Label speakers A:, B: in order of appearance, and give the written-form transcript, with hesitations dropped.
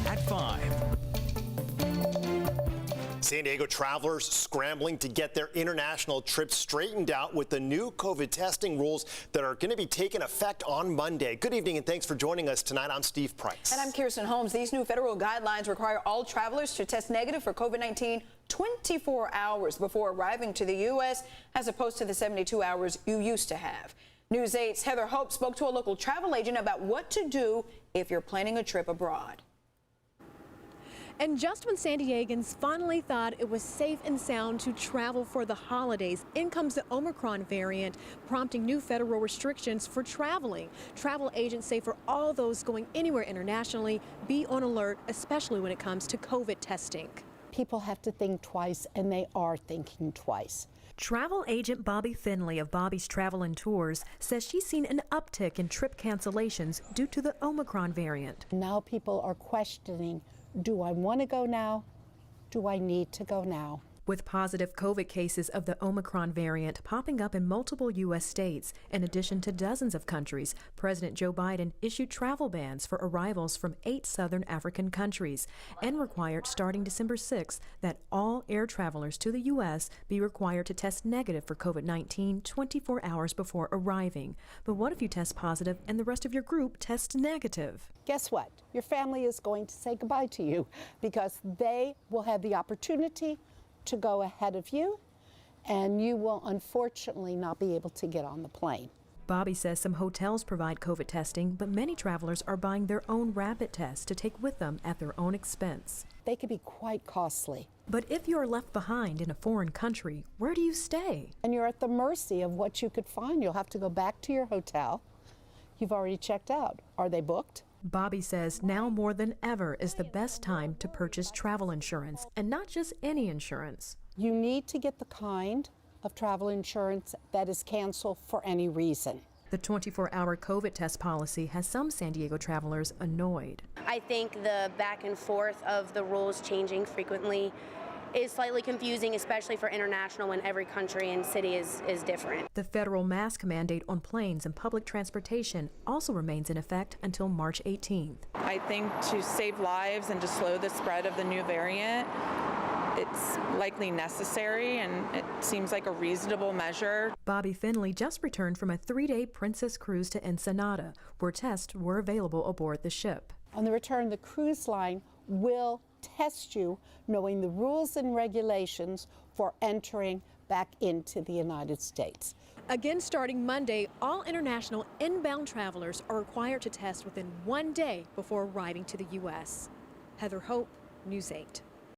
A: at 5.
B: San Diego travelers scrambling to get their international trips straightened out with the new COVID testing rules that are going to be taking effect on Monday. Good evening and thanks for joining us tonight. I'm Steve Price.
C: And I'm Kirsten Holmes. These new federal guidelines require all travelers to test negative for COVID-19 24 hours before arriving to the U.S. as opposed to the 72 hours you used to have. News 8's Heather Hope spoke to a local travel agent about what to do if you're planning a trip abroad.
D: And just when San Diegans finally thought it was safe and sound to travel for the holidays, in comes the Omicron variant, prompting new federal restrictions for traveling. Travel agents say for all those going anywhere internationally, be on alert, especially when it comes to COVID testing.
E: People have to think twice, and they are thinking twice.
F: Travel agent Bobby Finley of Bobby's Travel and Tours says she's seen an uptick in trip cancellations due to the Omicron variant.
E: Now people are questioning, do I want to go now? Do I need to go now?
F: With positive COVID cases of the Omicron variant popping up in multiple U.S. states, in addition to dozens of countries, President Joe Biden issued travel bans for arrivals from 8 southern African countries and required starting December 6th that all air travelers to the U.S. be required to test negative for COVID-19 24 hours before arriving. But what if you test positive and the rest of your group tests negative?
E: Guess what? Your family is going to say goodbye to you because they will have the opportunity to go ahead of you, and you will unfortunately not be able to get on the plane.
F: Bobby says some hotels provide COVID testing, but many travelers are buying their own rapid tests to take with them at their own expense.
E: They could be quite costly.
F: But if you're left behind in a foreign country, where do you stay?
E: And you're at the mercy of what you could find. You'll have to go back to your hotel. You've already checked out. Are they booked?
F: Bobby says now more than ever is the best time to purchase travel insurance, and not just any insurance.
E: You need to get the kind of travel insurance that is canceled for any reason.
F: The 24-hour COVID test policy has some San Diego travelers annoyed.
G: I think the back and forth of the rules changing frequently is slightly confusing, especially for international when every country and city is different.
F: The federal mask mandate on planes and public transportation also remains in effect until March 18th.
H: I think to save lives and to slow the spread of the new variant, it's likely necessary, and it seems like a reasonable measure.
F: Bobby Finley just returned from a 3-day Princess cruise to Ensenada, where tests were available aboard the ship.
E: On the return, the cruise line will test you, knowing the rules and regulations for entering back into the United States.
D: Again, starting Monday, all international inbound travelers are required to test within 1 day before arriving to the U.S. Heather Hope, News 8.